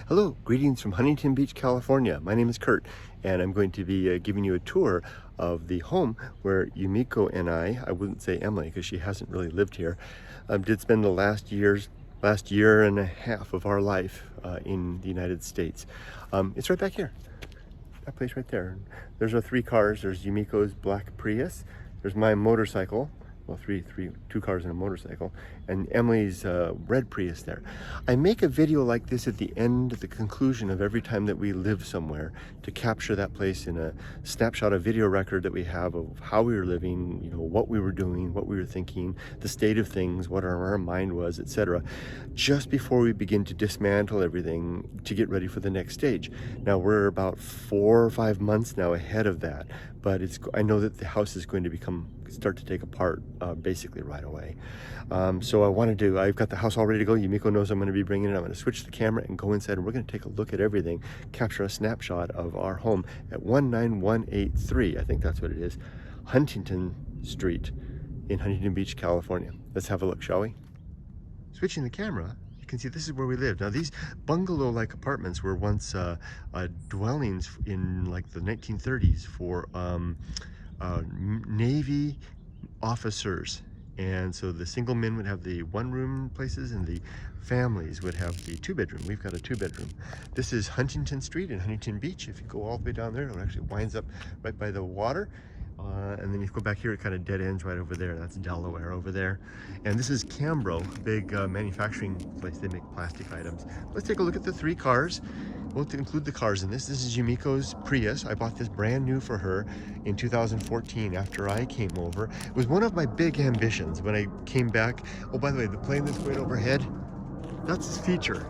Hello, greetings from Huntington Beach, California. My name is Kurt, and I'm going to be giving you a tour of the home where Yumiko and I wouldn't say Emily because she hasn't really lived here, did spend the last year and a half of our life in the United States. It's right back here, that place right there. There's our three cars. There's Yumiko's black Prius. There's my motorcycle. Well, two cars and a motorcycle, and Emily's red Prius there. I make a video like this at the end, at the conclusion of every time that we live somewhere, to capture that place in a snapshot, a video record that we have of how we were living, what we were doing, what we were thinking, the state of things, what our mind was, etc. just before we begin to dismantle everything to get ready for the next stage. Now we're about 4 or 5 months now ahead of that, but I know that the house is going to start to take apart basically right away. So I've got the house all ready to go. Yumiko knows I'm going to be bringing it. I'm going to switch the camera and go inside, and we're going to take a look at everything, capture a snapshot of our home at 19183, I think that's what it is, Huntington Street in Huntington Beach, California. Let's have a look, shall we? Switching the camera, you can see this is where we live. Now these bungalow-like apartments were once dwellings in like the 1930s for Navy officers, and so the single men would have the one-room places and the families would have the two-bedroom. We've got a two-bedroom. This is Huntington Street in Huntington Beach. If you go all the way down there, it actually winds up right by the water. And then you go back here, it kind of dead ends right over there. That's Delaware over there. And this is Cambro, big manufacturing place. They make plastic items. Let's take a look at the three cars. We'll include the cars in this. This is Yumiko's Prius. I bought this brand new for her in 2014 after I came over. It was one of my big ambitions when I came back. Oh, by the way, the plane that's going overhead, that's its feature.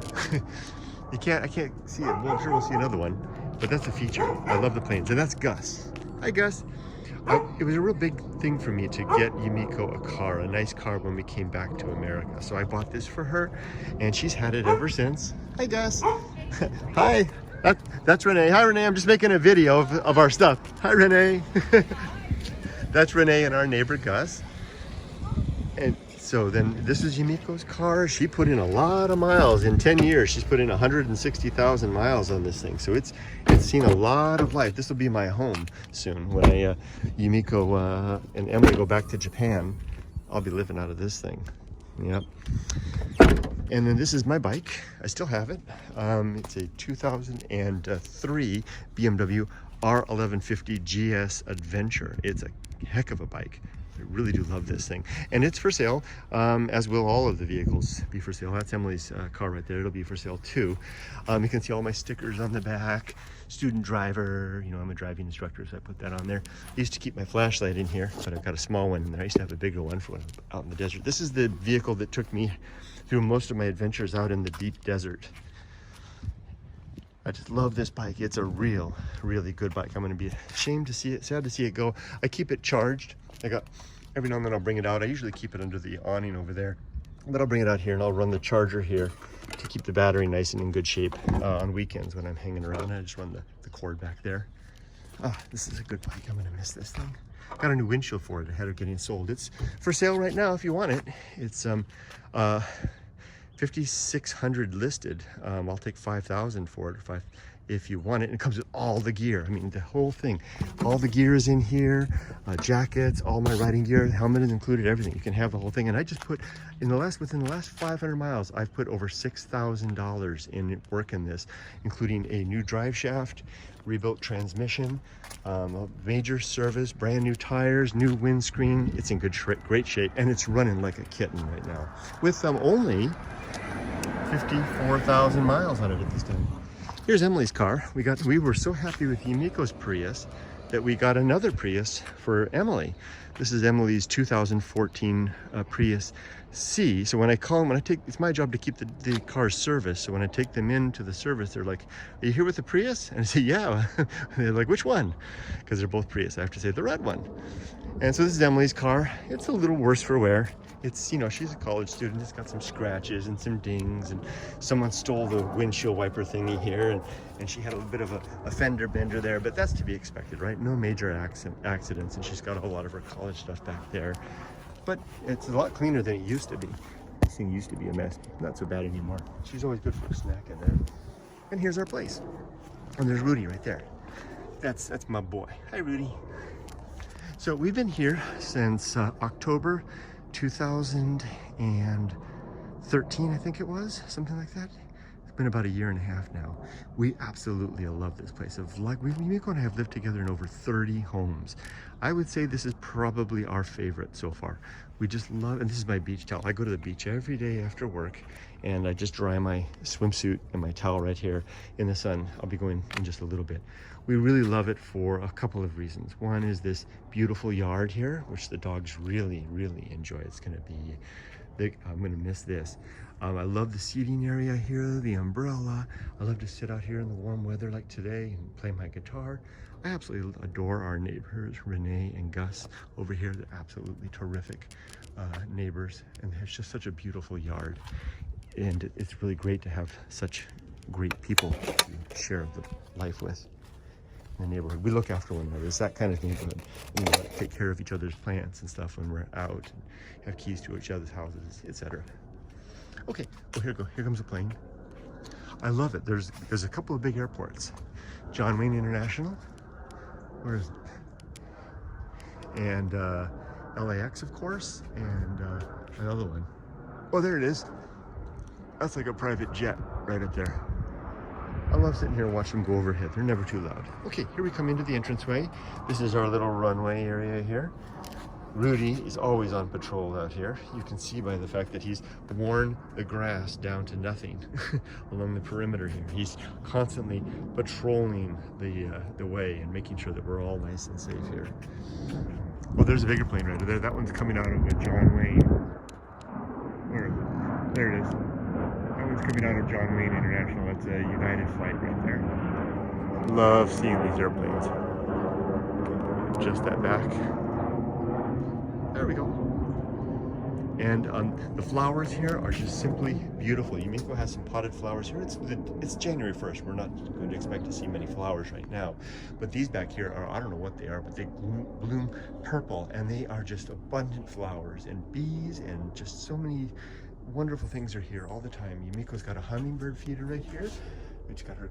I can't see it. Well, I'm sure we'll see another one, but that's a feature. I love the planes. And that's Gus. Hi, Gus. It was a real big thing for me to get Yumiko a nice car when we came back to America. So I bought this for her, and she's had it ever since. Hi, Gus. Hi. That's Renee. Hi, Renee. I'm just making a video of our stuff. Hi, Renee. That's Renee and our neighbor, Gus. And so then this is Yumiko's car. She put in a lot of miles. In 10 years, she's put in 160,000 miles on this thing. So it's seen a lot of life. This will be my home soon. When Yumiko and Emily go back to Japan, I'll be living out of this thing. Yep. And then this is my bike. I still have it. It's a 2003 BMW R1150 GS Adventure. It's a heck of a bike. I really do love this thing, and it's for sale, as will all of the vehicles be for sale. That's Emily's car right there. It'll be for sale too. You can see all my stickers on the back. Student driver, I'm a driving instructor, so I put that on there. I used to keep my flashlight in here, but I've got a small one in there. I used to have a bigger one for when I'm out in the desert. This is the vehicle that took me through most of my adventures out in the deep desert. I just love this bike. It's a really good bike. I'm going to be sad to see it go. I keep it charged. Every now and then I'll bring it out. I usually keep it under the awning over there, but I'll bring it out here and I'll run the charger here to keep the battery nice and in good shape on weekends when I'm hanging around. I just run the cord back there. This is a good bike. I'm going to miss this thing. Got a new windshield for it ahead of getting sold. It's for sale right now if you want it. It's $5,600 listed. I'll take $5,000 for it if you want it. And it comes with all the gear. I mean, the whole thing. All the gear is in here. Jackets, all my riding gear, helmet is included, everything. You can have the whole thing. And I just put within the last 500 miles, I've put over $6,000 in work in this, including a new drive shaft, rebuilt transmission, a major service, brand new tires, new windscreen. It's in great shape, and it's running like a kitten right now with only 54,000 miles on it at this time. Here's Emily's car. We were so happy with Yumiko's Prius that we got another Prius for Emily. This is Emily's 2014 Prius C. So it's my job to keep the cars serviced. So when I take them into the service, they're like, "Are you here with the Prius?" And I say, "Yeah." They're like, "Which one?" Because they're both Prius. I have to say the red one. And so this is Emily's car. It's a little worse for wear. It's, she's a college student. It's got some scratches and some dings, and someone stole the windshield wiper thingy here, and she had a little bit of a fender bender there, but that's to be expected, right? No major accidents, and she's got a whole lot of her college stuff back there. But it's a lot cleaner than it used to be. This thing used to be a mess. Not so bad anymore. She's always good for a snack in there. And here's our place. And there's Rudy right there. That's my boy. Hi, Rudy. So we've been here since October 2013, I think it was, something like that. It's been about a year and a half now. We absolutely love this place. Yumiko and I have lived together in over 30 homes. I would say this is probably our favorite so far. We just love, and this is my beach towel. I go to the beach every day after work, and I just dry my swimsuit and my towel right here in the sun. I'll be going in just a little bit. We really love it for a couple of reasons. One is this beautiful yard here, which the dogs really, really enjoy. It's gonna be, I'm gonna miss this. I love the seating area here, the umbrella. I love to sit out here in the warm weather like today and play my guitar. I absolutely adore our neighbors, Renee and Gus over here. They're absolutely terrific neighbors, and it's just such a beautiful yard. And it's really great to have such great people to share the life with in the neighborhood. We look after one another. It's that kind of neighborhood. We take care of each other's plants and stuff when we're out, and have keys to each other's houses, etc. Okay, well, here comes a plane. I love it. There's a couple of big airports. John Wayne International, where is it? And LAX, of course, and another one. Oh, there it is. That's like a private jet right up there. I love sitting here and watching them go overhead. They're never too loud. Okay, here we come into the entranceway. This is our little runway area here. Rudy is always on patrol out here. You can see by the fact that he's worn the grass down to nothing along the perimeter here. He's constantly patrolling the way and making sure that we're all nice and safe here. Well, there's a bigger plane right there. That one's coming out of John Wayne. Where is it? There it is. That one's coming out of John Wayne International. That's a United flight right there. Love seeing these airplanes. Just that back. There we go. And the flowers here are just simply beautiful. Yumiko has some potted flowers here. It's January 1st. We're not going to expect to see many flowers right now. But these back here are, I don't know what they are, but they bloom purple, and they are just abundant flowers and bees, and just so many wonderful things are here all the time. Yumiko's got a hummingbird feeder right here. She's got her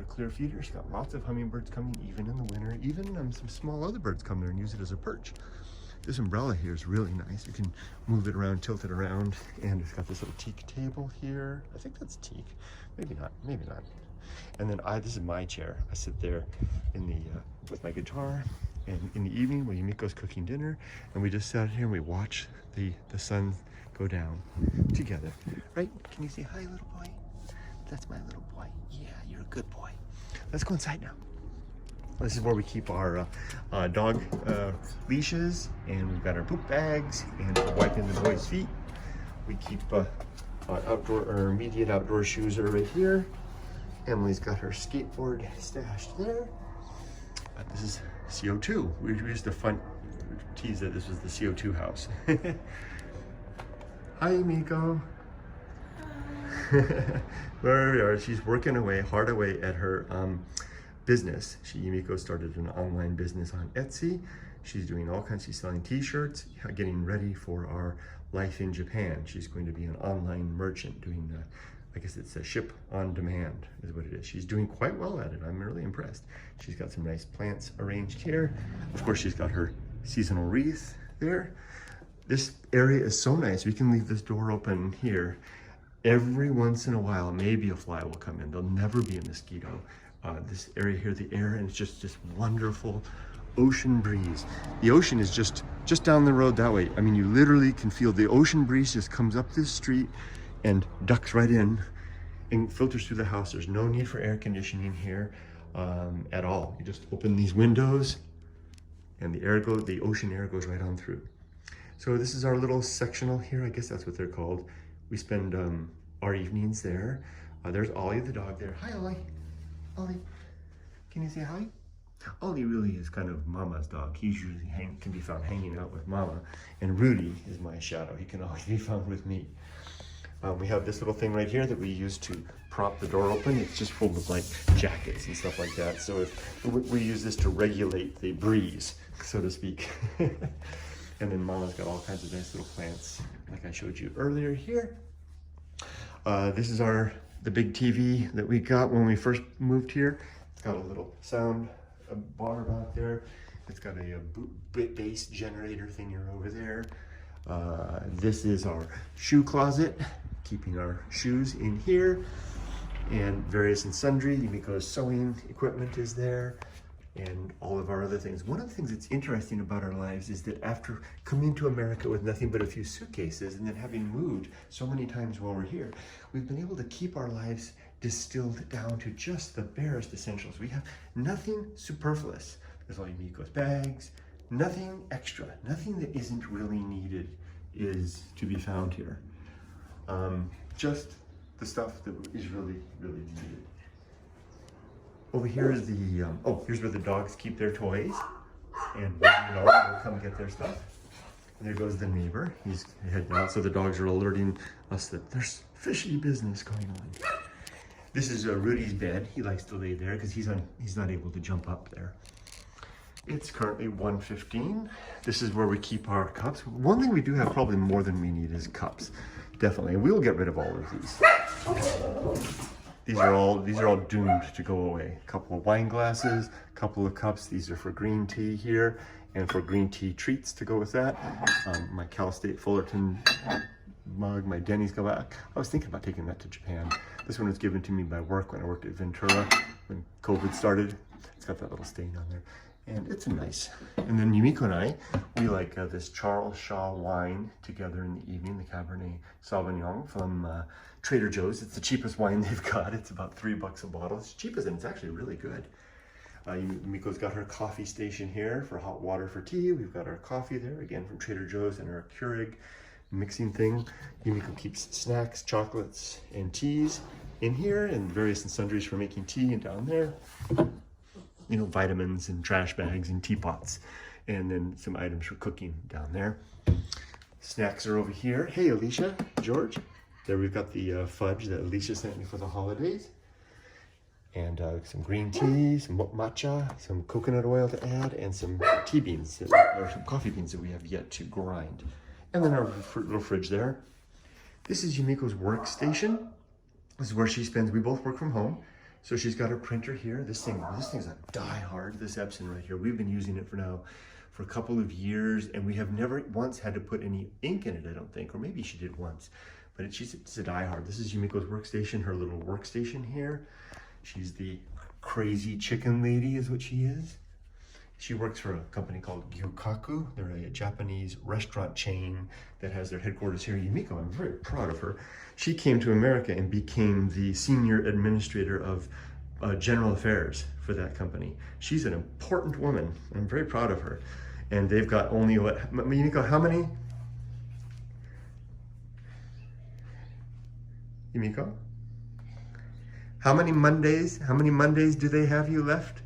clear feeder. She's got lots of hummingbirds coming, even in the winter. Even some small other birds come there and use it as a perch. This umbrella here is really nice. You can move it around, tilt it around, and it's got this little teak table here. I think that's teak. Maybe not. Maybe not. And then this is my chair. I sit there in the with my guitar, and in the evening when Yumiko's cooking dinner, and we just sit here and we watch the sun go down together. Right? Can you say hi, little boy? That's my little boy. Yeah, you're a good boy. Let's go inside now. This is where we keep our dog leashes, and we've got our poop bags, and for wiping the boys' feet. We keep our immediate outdoor shoes are right here. Emily's got her skateboard stashed there. This is CO2. We used to tease that this was the CO2 house. Hi, Miko. There we are. She's working hard away at her business. Yumiko started an online business on Etsy. She's doing all kinds. She's selling t-shirts, getting ready for our life in Japan. She's going to be an online merchant doing I guess it's a ship on demand is what it is. She's doing quite well at it. I'm really impressed. She's got some nice plants arranged here. Of course, she's got her seasonal wreath there. This area is so nice. We can leave this door open here. Every once in a while, maybe a fly will come in. There'll never be a mosquito. This area here, the air, and it's just this wonderful ocean breeze. The ocean is just down the road that way. I mean, you literally can feel the ocean breeze just comes up this street and ducks right in and filters through the house. There's no need for air conditioning here at all. You just open these windows and the ocean air goes right on through. So this is our little sectional here. I guess that's what they're called. We spend our evenings there. There's Ollie the dog there. Hi, Ollie. Ollie, can you say hi? Ollie really is kind of Mama's dog. He usually can be found hanging out with Mama. And Rudy is my shadow. He can always be found with me. We have this little thing right here that we use to prop the door open. It's just full of like jackets and stuff like that. So we use this to regulate the breeze, so to speak. And then Mama's got all kinds of nice little plants like I showed you earlier here. This is our the big TV that we got when we first moved here. It's got a little sound bar back there. It's got a bass generator thing over there. This is our shoe closet, keeping our shoes in here, and various and sundry. Yumiko's sewing equipment is there, and all of our other things. One of the things that's interesting about our lives is that after coming to America with nothing but a few suitcases and then having moved so many times while we're here, we've been able to keep our lives distilled down to just the barest essentials. We have nothing superfluous. There's all Yumiko's bags, nothing extra, nothing that isn't really needed is to be found here. Just the stuff that is really, really needed. Over here is the, here's where the dogs keep their toys. And they'll come get their stuff. And there goes the neighbor. He's heading out, so the dogs are alerting us that there's fishy business going on. This is Rudy's bed. He likes to lay there because he's not able to jump up there. It's currently 1:15. This is where we keep our cups. One thing we do have probably more than we need is cups. Definitely. And we'll get rid of all of these. These are all doomed to go away. A couple of wine glasses, a couple of cups. These are for green tea here, and for green tea treats to go with that. My Cal State Fullerton mug, my Denny's go back. I was thinking about taking that to Japan. This one was given to me by work when I worked at Ventura when COVID started. It's got that little stain on there. And it's nice. And then Yumiko and I, we like this Charles Shaw wine together in the evening, the Cabernet Sauvignon from Trader Joe's. It's the cheapest wine they've got. It's about $3 a bottle. It's cheapest and it's actually really good. Yumiko's got her coffee station here for hot water for tea. We've got our coffee there, again from Trader Joe's, and our Keurig mixing thing. Yumiko keeps snacks, chocolates, and teas in here, and various and sundries for making tea, and down there, you know, vitamins and trash bags and teapots, and then some items for cooking down there. Snacks are over here. Hey, Alicia, George. There we've got the fudge that Alicia sent me for the holidays. And some green tea, some matcha, some coconut oil to add, and some tea beans, or some coffee beans that we have yet to grind. And then our little fridge there. This is Yumiko's workstation. This is where she spends, we both work from home. So she's got her printer here. This thing's a die-hard, this Epson right here. We've been using it for a couple of years, and we have never once had to put any ink in it, I don't think, or maybe she did once. But it's a die-hard. This is Yumiko's workstation, her little workstation here. She's the crazy chicken lady is what she is. She works for a company called Gyukaku. They're a Japanese restaurant chain that has their headquarters here in Yumiko. I'm very proud of her. She came to America and became the senior administrator of general affairs for that company. She's an important woman. I'm very proud of her. And they've got only what, Yumiko, how many? Yumiko? How many Mondays do they have you left?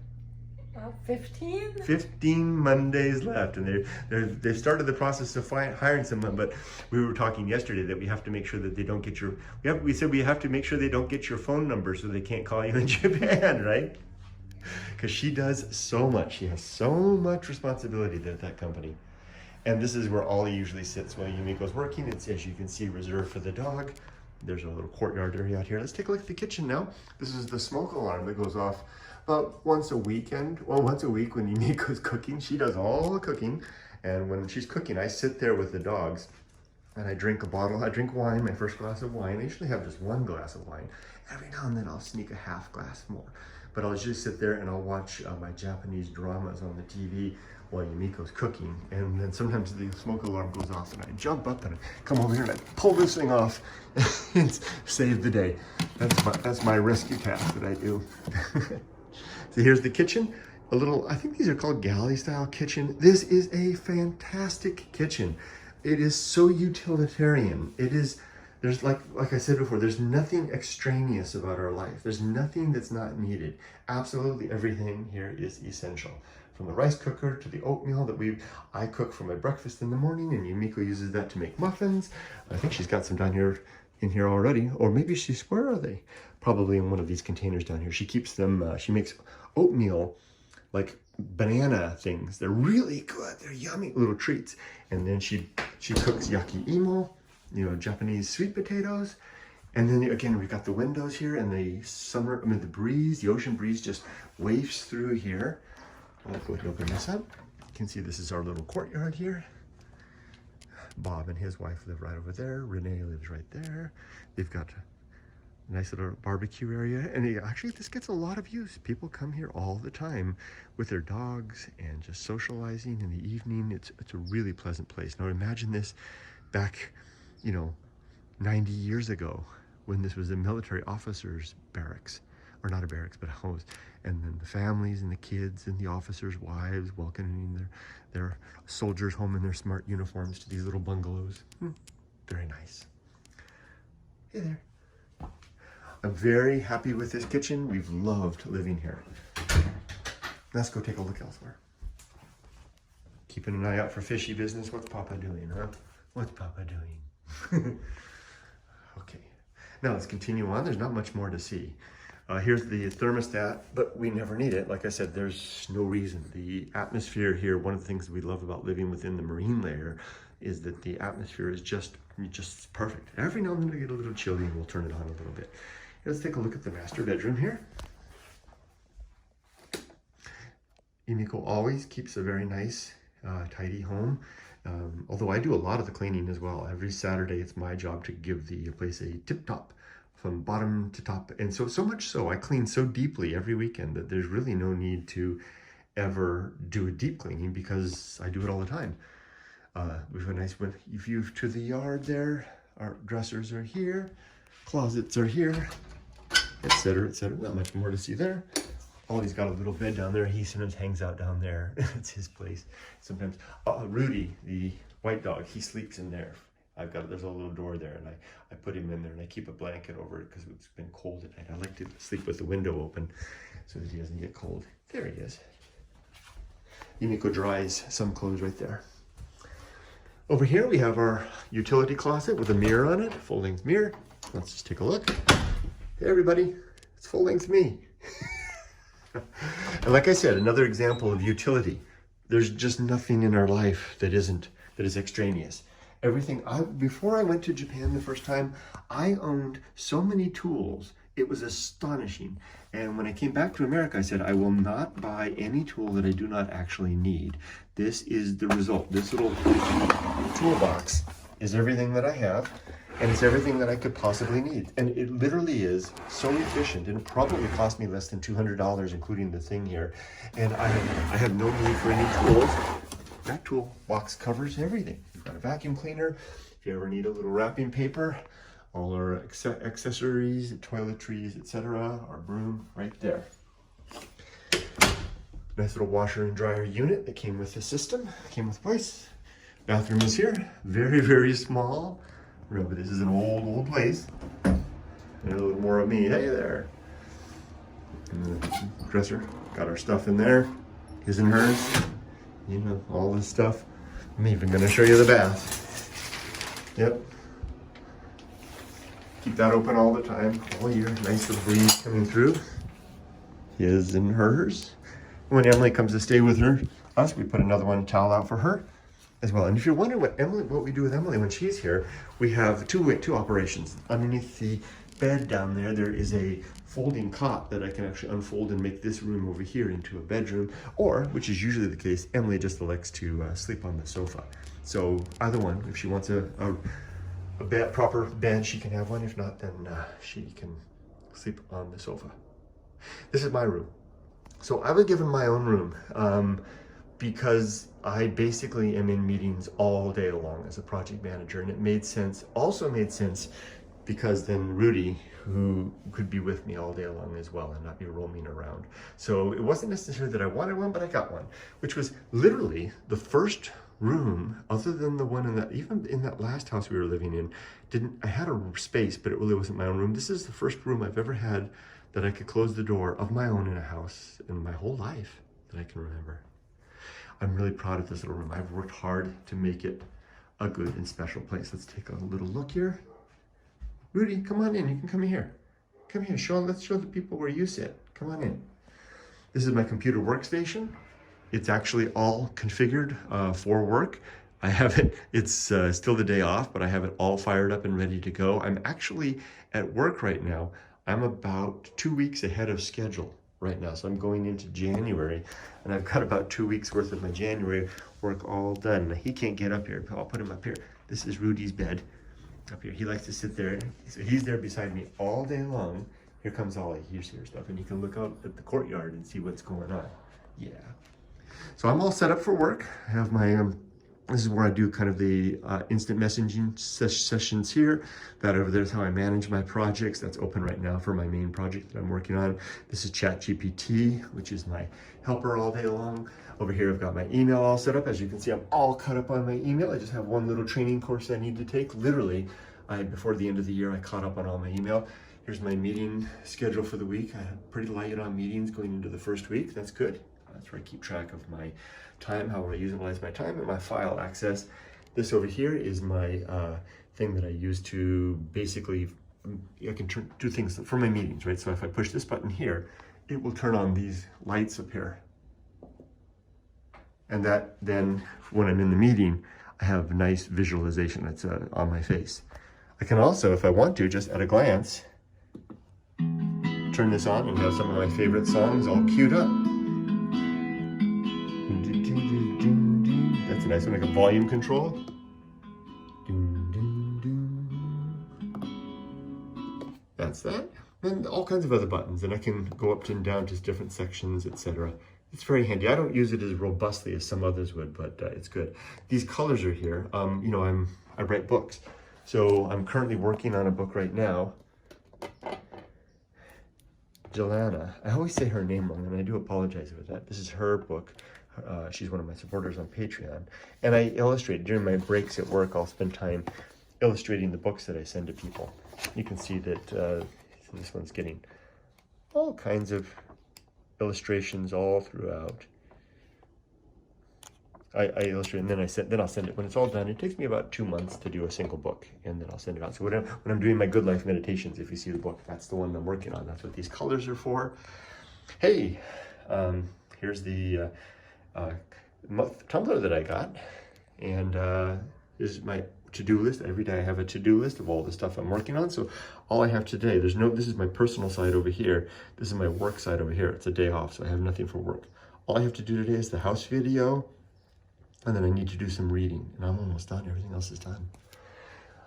15? 15 Mondays left, and they've started the process of hiring someone. But we were talking yesterday that we have to make sure that they don't get your. We said we have to make sure they don't get your phone number so they can't call you in Japan, right? Because she does so much. She has so much responsibility there at that company. And this is where Ollie usually sits while Yumiko's working. It's, as you can see, reserved for the dog. There's a little courtyard area out here. Let's take a look at the kitchen now. This is the smoke alarm that goes off about once a week when Yumiko's cooking. She does all the cooking, and when she's cooking, I sit there with the dogs, and I drink wine, my first glass of wine. I usually have just one glass of wine. Every now and then I'll sneak a half glass more, but I'll just sit there and I'll watch my Japanese dramas on the TV while Yumiko's cooking, and then sometimes the smoke alarm goes off, and I jump up and I come over here and I pull this thing off and save the day. That's my rescue task that I do. So here's the kitchen. I think these are called galley style kitchen. This is a fantastic kitchen. It is so utilitarian. There's like I said before, there's nothing extraneous about our life. There's nothing that's not needed. Absolutely everything here is essential. From the rice cooker to the oatmeal that I cook for my breakfast in the morning, and Yumiko uses that to make muffins. I think she's got some down here in here already, or maybe where are they? Probably in one of these containers down here. She keeps them, she makes oatmeal, like banana things. They're really good. They're yummy little treats. And then she cooks yaki imo, Japanese sweet potatoes. And then again, we've got the windows here and the summer, the breeze, the ocean breeze just wafts through here. I'll go ahead and open this up. You can see this is our little courtyard here. Bob and his wife live right over there. Renee lives right there. They've got a nice little barbecue area. And actually, this gets a lot of use. People come here all the time with their dogs and just socializing in the evening. It's a really pleasant place. Now imagine this back, 90 years ago when this was a military officers' barracks. Or not a barracks, but a house. And then the families and the kids and the officers' wives welcoming their soldiers home in their smart uniforms to these little bungalows. Very nice. Hey there. I'm very happy with this kitchen. We've loved living here. Let's go take a look elsewhere. Keeping an eye out for fishy business. What's Papa doing, huh? What's Papa doing? Okay. Now let's continue on. There's not much more to see. Here's the thermostat, but we never need it. Like I said, there's no reason. The atmosphere here, one of the things that we love about living within the marine layer is that the atmosphere is just perfect. Every now and then we get a little chilly and we'll turn it on a little bit. Let's take a look at the master bedroom here. Yumiko always keeps a very nice, tidy home. Although I do a lot of the cleaning as well. Every Saturday, it's my job to give the place a tip-top from bottom to top. And so much so, I clean so deeply every weekend that there's really no need to ever do a deep cleaning because I do it all the time. We have a nice view to the yard there. Our dressers are here, closets are here, etc., etc. Not much more to see there. Ollie's got a little bed down there. He sometimes hangs out down there. It's his place. Sometimes Rudy, the white dog, he sleeps in there. There's a little door there, and I put him in there, and I keep a blanket over it because it's been cold at night. I like to sleep with the window open so that he doesn't get cold. There he is. Yumiko dries some clothes right there. Over here we have our utility closet with a mirror on it, full-length mirror. Let's just take a look. Hey everybody, it's full-length me. And like I said, another example of utility. There's just nothing in our life that is extraneous. Everything, before I went to Japan the first time, I owned so many tools. It was astonishing. And when I came back to America, I said, I will not buy any tool that I do not actually need. This is the result. This little toolbox is everything that I have, and it's everything that I could possibly need. And it literally is so efficient, and it probably cost me less than $200, including the thing here. And I have no need for any tools. That toolbox covers everything. We've got a vacuum cleaner. If you ever need a little wrapping paper, all our accessories, toiletries, etc. Our broom right there. Nice little washer and dryer unit that came with the system, came with place. Bathroom is here, very, very small. Remember, this is an old place. And a little more of me, hey there. And the dresser, got our stuff in there, his and hers. All this stuff. I'm even gonna show you the bath. Yep. Keep that open all the time, all year. Nice little breeze coming through. His and hers. When Emily comes to stay with us, we put another towel out for her as well. And if you're wondering what we do with Emily when she's here, we have two operations. Underneath the bed down there is a folding cot that I can actually unfold and make this room over here into a bedroom, or, which is usually the case, Emily just elects to sleep on the sofa. So either one, if she wants a proper bed, she can have one. If not, then she can sleep on the sofa. This is my room. So I was given my own room because I basically am in meetings all day long as a project manager, and it also made sense because then Rudy, who could be with me all day long as well and not be roaming around. So it wasn't necessarily that I wanted one, but I got one, which was literally the first room, other than the one even in that last house we were living in, I had a space, but it really wasn't my own room. This is the first room I've ever had that I could close the door of my own in a house in my whole life that I can remember. I'm really proud of this little room. I've worked hard to make it a good and special place. Let's take a little look here. Rudy, come on in. You can come here. Come here. Let's show the people where you sit. Come on in. This is my computer workstation. It's actually all configured for work. I have it, it's still the day off, but I have it all fired up and ready to go. I'm actually at work right now. I'm about 2 weeks ahead of schedule right now. So I'm going into January and I've got about 2 weeks worth of my January work all done. He can't get up here. I'll put him up here. This is Rudy's bed up here. He likes to sit there. So he's there beside me all day long. Here comes Ollie. Here's here stuff. And you can look out at the courtyard and see what's going on. Yeah. So I'm all set up for work. I have my, this is where I do kind of the instant messaging sessions here. That over there is how I manage my projects. That's open right now for my main project that I'm working on. This is ChatGPT, which is my helper all day long. Over here, I've got my email all set up. As you can see, I'm all caught up on my email. I just have one little training course I need to take. Literally, before the end of the year, I caught up on all my email. Here's my meeting schedule for the week. I have pretty light on meetings going into the first week. That's good. That's where I keep track of my time, how I utilize my time, and my file access. This over here is my thing that I use to basically, I can do things for my meetings, right? So if I push this button here, it will turn on these lights up here. And that then, when I'm in the meeting, I have nice visualization that's on my face. I can also, if I want to, just at a glance, turn this on and have some of my favorite songs all queued up. That's a nice one, like a volume control. That's that. And all kinds of other buttons, and I can go up and down to different sections, etc. It's very handy. I don't use it as robustly as some others would, but it's good. These colors are here. You know, I write books. So I'm currently working on a book right now. Jelana, I always say her name wrong, and I do apologize for that. This is her book. She's one of my supporters on Patreon. And I illustrate. During my breaks at work, I'll spend time illustrating the books that I send to people. You can see that this one's getting all kinds of illustrations all throughout. I illustrate, and then I'll send it. When it's all done, it takes me about 2 months to do a single book, and then I'll send it out. So when I'm doing my Good Life meditations, if you see the book, that's the one I'm working on. That's what these colors are for. Hey, here's the tumbler that I got, and this is my to-do list. Every day I have a to-do list of all the stuff I'm working on. So all I have today, this is my personal side over here. This is my work side over here. It's a day off, so I have nothing for work. All I have to do today is the house video, and then I need to do some reading, and I'm almost done. Everything else is done.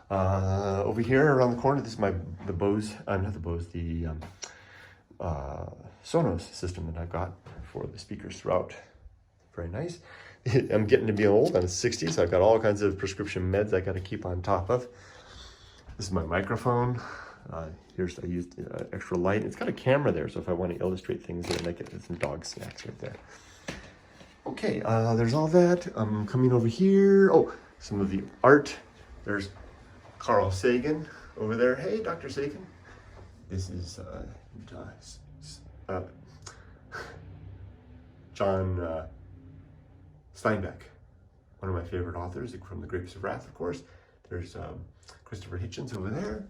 Over here around the corner, this is the Bose, not the Bose, the Sonos system that I've got for the speakers throughout. Very nice. I'm getting to be old. I'm 60, so I've got all kinds of prescription meds I got to keep on top of. This is my microphone. I used extra light. It's got a camera there, so if I want to illustrate things, then I get some dog snacks right there. Okay, there's all that. I'm coming over here. Oh, some of the art. There's Carl Sagan over there. Hey, Dr. Sagan. This is John Steinbeck, one of my favorite authors from The Grapes of Wrath, of course. There's Christopher Hitchens over there.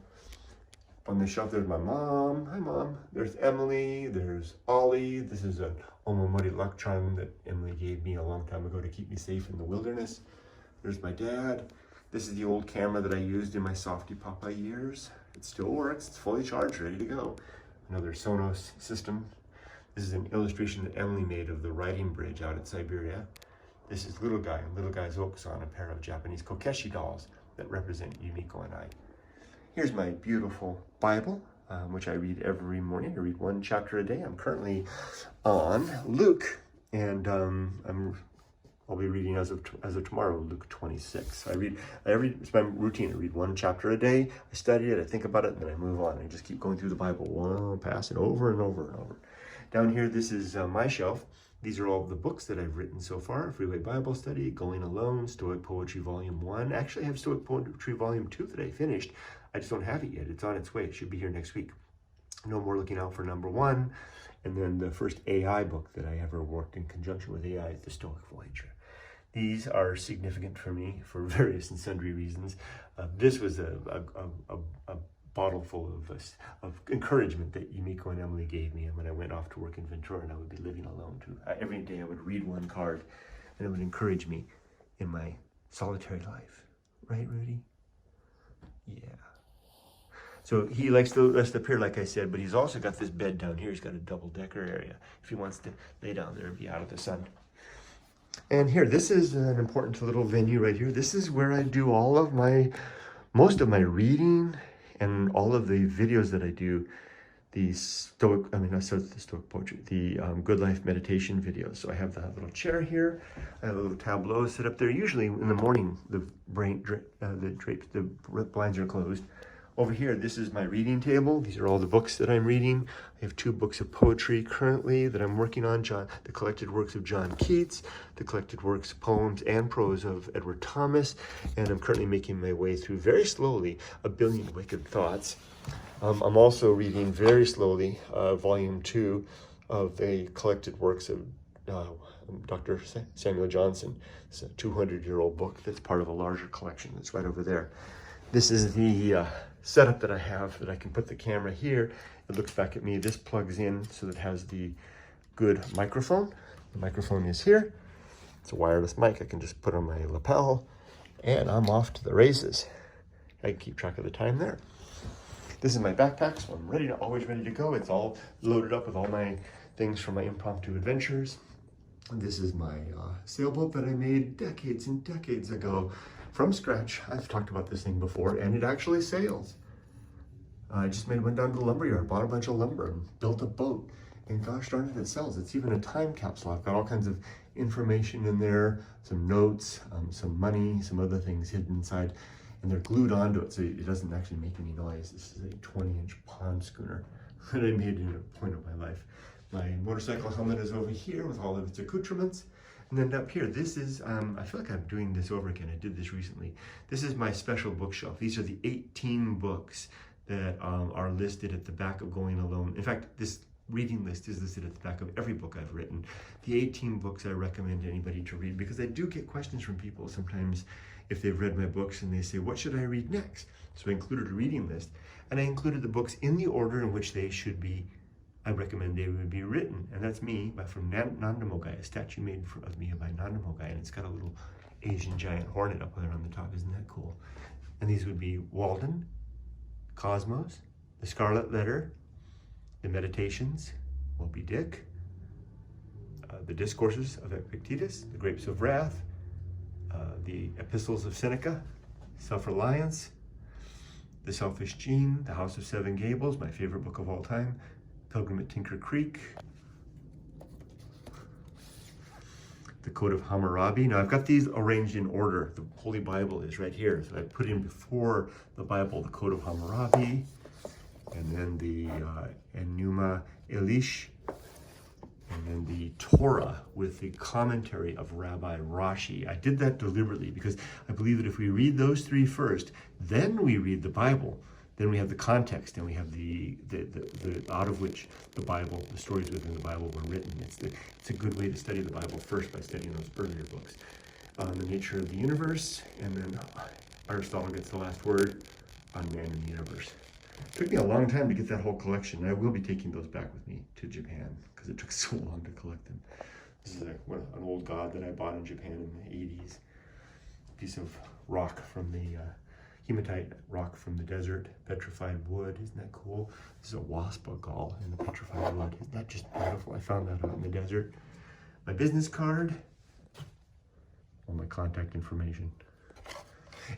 On the shelf, there's my mom. Hi, Mom. There's Emily. There's Ollie. This is an Omamori luck charm that Emily gave me a long time ago to keep me safe in the wilderness. There's my dad. This is the old camera that I used in my softypapa years. It still works. It's fully charged, ready to go. Another Sonos system. This is an illustration that Emily made of the riding bridge out in Siberia. This is Little Guy, and Little Guy's Oaks on a pair of Japanese kokeshi dolls that represent Yumiko and I. Here's my beautiful Bible, which I read every morning. I read one chapter a day. I'm currently on Luke, and I'll be reading as of tomorrow, Luke 26. It's my routine. I read one chapter a day. I study it, I think about it, and then I move on. I just keep going through the Bible, one pass it over and over and over. Down here, this is my shelf. These are all the books that I've written so far. Freeway Bible Study, Going Alone, Stoic Poetry Volume 1. Actually, I have Stoic Poetry Volume 2 that I finished. I just don't have it yet. It's on its way. It should be here next week. No More Looking Out for Number 1. And then the first AI book that I ever worked in conjunction with AI is The Stoic Voyager. These are significant for me for various and sundry reasons. This was a bottle full of encouragement that Yumiko and Emily gave me, and when I went off to work in Ventura and I would be living alone too. Every day I would read one card, and it would encourage me in my solitary life. Right, Rudy? Yeah. So he likes to rest up here, like I said, but he's also got this bed down here. He's got a double-decker area if he wants to lay down there and be out of the sun. And here, this is an important little venue right here. This is where I do all of most of my reading and all of the videos that I do, the Stoic, not the Stoic poetry, the Good Life meditation videos. So I have that little chair here. I have a little tableau set up there. Usually in the morning, the blinds are closed. Over here, this is my reading table. These are all the books that I'm reading. I have 2 books of poetry currently that I'm working on. The collected works of John Keats, the collected works, poems, and prose of Edward Thomas. And I'm currently making my way through very slowly A Billion Wicked Thoughts. I'm also reading very slowly volume 2 of the collected works of Dr. Samuel Johnson. It's a 200-year-old book that's part of a larger collection that's right over there. This is the setup that I have that I can put the camera here. It looks back at me. This plugs in so that it has the good microphone. The microphone is here. It's a wireless mic I can just put on my lapel, and I'm off to the races. I can keep track of the time there. This is my backpack, so I'm always ready to go. It's all loaded up with all my things from my impromptu adventures. And this is my sailboat that I made decades and decades ago from scratch. I've talked about this thing before, and it actually sails. I just went down to the lumberyard, bought a bunch of lumber, and built a boat. And gosh darn it, it sells. It's even a time capsule. I've got all kinds of information in there, some notes, some money, some other things hidden inside. And they're glued onto it, so it doesn't actually make any noise. This is a 20-inch pond schooner that I made in a point of my life. My motorcycle helmet is over here with all of its accoutrements. And then up here, this is, I feel like I'm doing this over again. I did this recently. This is my special bookshelf. These are the 18 books that are listed at the back of Going Alone. In fact, this reading list is listed at the back of every book I've written. The 18 books I recommend anybody to read, because I do get questions from people sometimes if they've read my books and they say, what should I read next? So I included a reading list, and I included the books in the order in which they should be, I recommend they would be written. And that's me, from Nanda Mogai, a statue made of me by Nanda Mogai, and it's got a little Asian giant hornet up there on the top. Isn't that cool? And these would be Walden, Cosmos, The Scarlet Letter, The Meditations, Moby Dick, The Discourses of Epictetus, The Grapes of Wrath, The Epistles of Seneca, Self-Reliance, The Selfish Gene, The House of Seven Gables, my favorite book of all time, Pilgrim at Tinker Creek, The Code of Hammurabi. Now I've got these arranged in order. The Holy Bible is right here. So I put in before the Bible, the Code of Hammurabi, and then the Enuma Elish, and then the Torah with the commentary of Rabbi Rashi. I did that deliberately because I believe that if we read those 3 first, then we read the Bible, then we have the context, and we have the out of which the Bible, the stories within the Bible were written. It's a good way to study the Bible first by studying those earlier books. The nature of the universe, and then Aristotle gets the last word on man and the universe. It took me a long time to get that whole collection. I will be taking those back with me to Japan because it took so long to collect them. This is an old god that I bought in Japan in the 80s. A piece of rock from the hematite rock from the desert, petrified wood. Isn't that cool? This is a wasp gall in the petrified wood. Isn't that just beautiful? I found that out in the desert. My business card, all my contact information.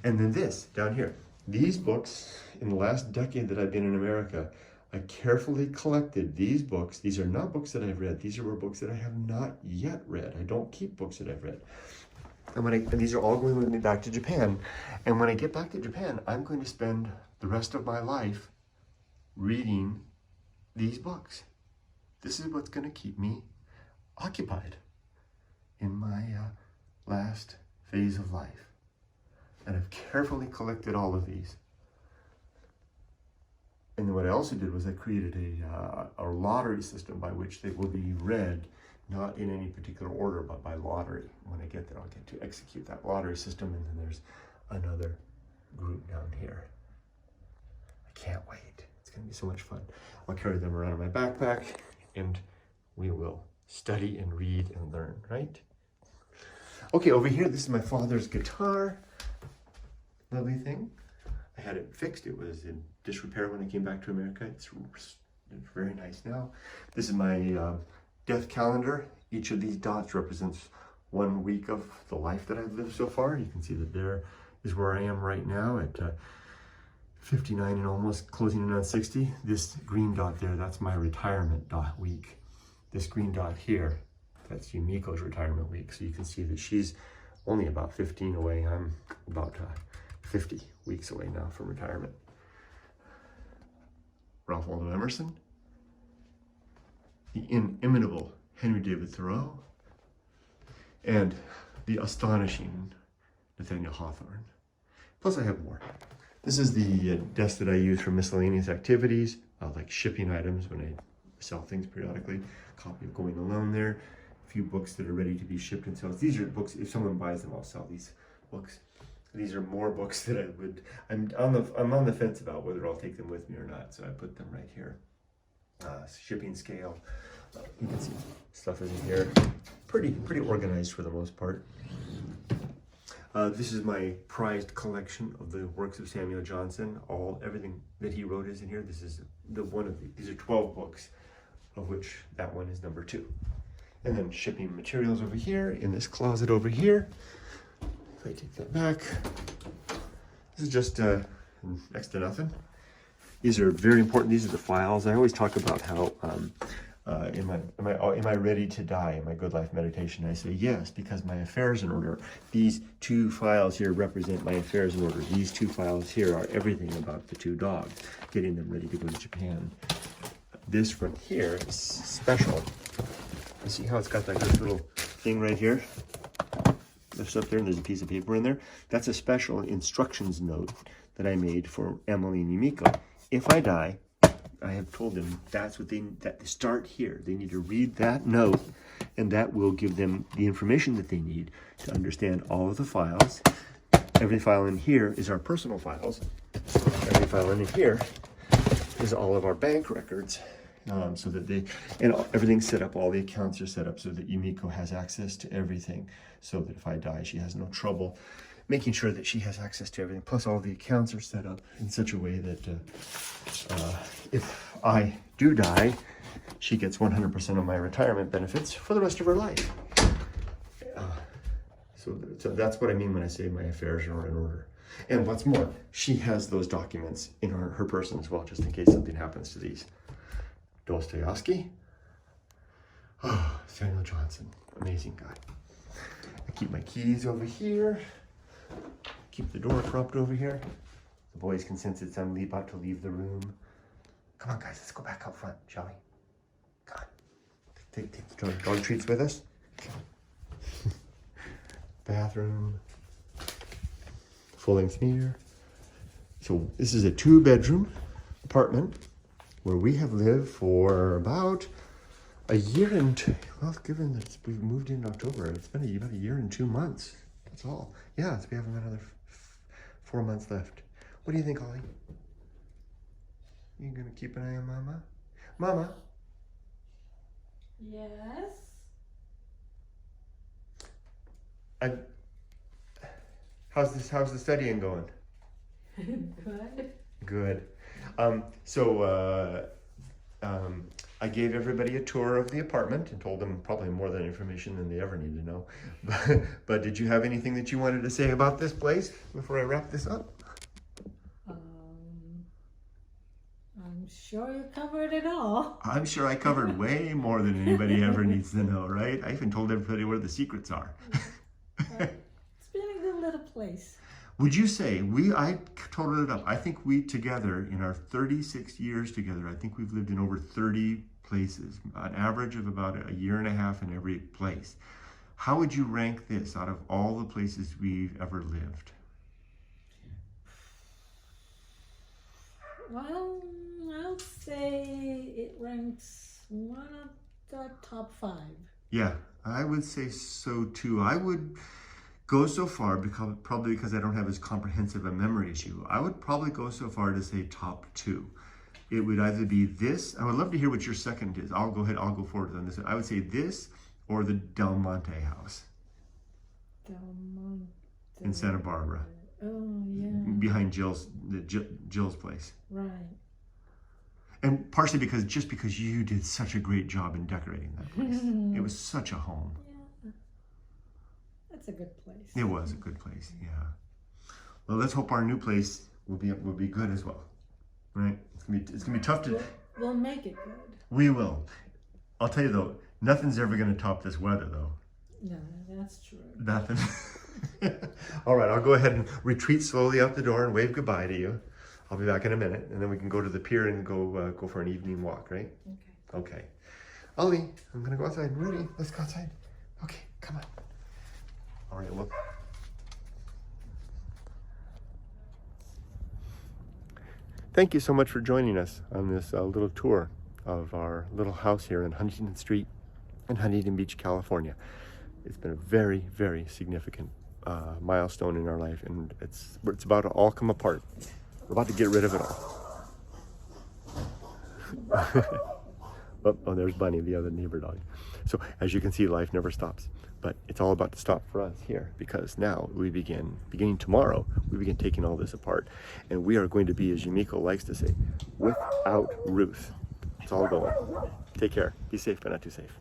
And then this down here. These books, in the last decade that I've been in America, I carefully collected these books. These are not books that I've read. These are books that I have not yet read. I don't keep books that I've read. And these are all going with me back to Japan. And when I get back to Japan, I'm going to spend the rest of my life reading these books. This is what's going to keep me occupied in my last phase of life. And I've carefully collected all of these. And then what I also did was I created a lottery system by which they will be read, not in any particular order, but by lottery. When I get there, I'll get to execute that lottery system, and then there's another group down here. I can't wait. It's going to be so much fun. I'll carry them around in my backpack, and we will study and read and learn, right? Okay, over here, this is my father's guitar. Lovely thing. I had it fixed. It was in disrepair when I came back to America. It's very nice now. This is my death calendar. Each of these dots represents 1 week of the life that I've lived so far. You can see that there is where I am right now at 59 and almost closing in on 60. This green dot there, that's my retirement dot week. This green dot here, that's Yumiko's retirement week. So you can see that she's only about 15 away. I'm about 50 weeks away now from retirement. Ralph Waldo Emerson, the inimitable Henry David Thoreau, and the astonishing Nathaniel Hawthorne. Plus I have more. This is the desk that I use for miscellaneous activities, like shipping items when I sell things periodically. Copy of Going Alone there. A few books that are ready to be shipped and sold. These are books, if someone buys them, I'll sell these books. These are more books that I'm on the fence about whether I'll take them with me or not, so I put them right here. Shipping scale. You can see stuff is in here. Pretty organized for the most part. This is my prized collection of the works of Samuel Johnson. Everything that he wrote is in here. This is these are 12 books, of which that one is number 2. And then shipping materials over here in this closet over here. If I take that back, this is just next to nothing. These are very important. These are the files. I always talk about how am I ready to die in my good life meditation? I say yes, because my affairs in order. These 2 files here represent my affairs in order. These 2 files here are everything about the 2 dogs, getting them ready to go to Japan. This from here is special. You see how it's got that good little thing right here? Lifts up there and there's a piece of paper in there. That's a special instructions note that I made for Emily and Yumiko. If I die, I have told them that start here. They need to read that note, and that will give them the information that they need to understand all of the files. Every file in here is our personal files. Every file in here is all of our bank records, so that everything's set up. All the accounts are set up so that Yumiko has access to everything, so that if I die, she has no trouble making sure that she has access to everything. Plus, all the accounts are set up in such a way that if I do die, she gets 100% of my retirement benefits for the rest of her life. So that's what I mean when I say my affairs are in order. And what's more, she has those documents in her person as well, just in case something happens to these. Dostoevsky. Oh, Samuel Johnson, amazing guy. I keep my keys over here. Keep the door propped over here. The boys can sense it's about to leave the room. Come on, guys, let's go back out front, shall we? Come on. Take the dog treats with us. Bathroom. Full-length mirror. So this is a 2-bedroom apartment where we have lived for about a year and given that we've moved in October, it's been about a year and 2 months. That's all. Yeah, so we have another 4 months left. What do you think, Ollie? You gonna keep an eye on Mama? Mama? Yes? How's the studying going? Good. Good. I gave everybody a tour of the apartment and told them probably more than information than they ever need to know. But did you have anything that you wanted to say about this place before I wrap this up? I'm sure you covered it all. I'm sure I covered way more than anybody ever needs to know, right? I even told everybody where the secrets are. It's been a good little place. Would you say, I totaled it up, I think we together, in our 36 years together, I think we've lived in over 30 places, an average of about a year and a half in every place. How would you rank this out of all the places we've ever lived? Well, I'll say it ranks one of the top 5. Yeah, I would say so too. I would go so far, probably because I don't have as comprehensive a memory as you, I would probably go so far to say top 2. It would either be this, I would love to hear what your second is. I'll go forward on this. I would say this or the Del Monte house. Del Monte. in Santa Barbara, Oh, yeah. behind Jill's place. Right. And partially because you did such a great job in decorating that place. It was such a home. Yeah. That's a good place. It was a good place, yeah. Well, let's hope our new place will be good as well, right? It's gonna be tough to. We'll make it good. We will. I'll tell you though, nothing's ever gonna top this weather though. No, that's true. Nothing. All right, I'll go ahead and retreat slowly out the door and wave goodbye to you. I'll be back in a minute, and then we can go to the pier and go for an evening walk, right? Okay. Okay. Ollie, I'm gonna go outside. Rudy, let's go outside. Okay, come on. All right, well. Thank you so much for joining us on this little tour of our little house here in Huntington Street in Huntington Beach, California. It's been a very, very significant milestone in our life, and it's about to all come apart. We're about to get rid of it all. Oh, there's Bunny, the other neighbor dog. So as you can see, life never stops, but it's all about to stop for us here, because now beginning tomorrow, we begin taking all this apart, and we are going to be, as Yumiko likes to say, without Ruth. It's all going. Take care. Be safe, but not too safe.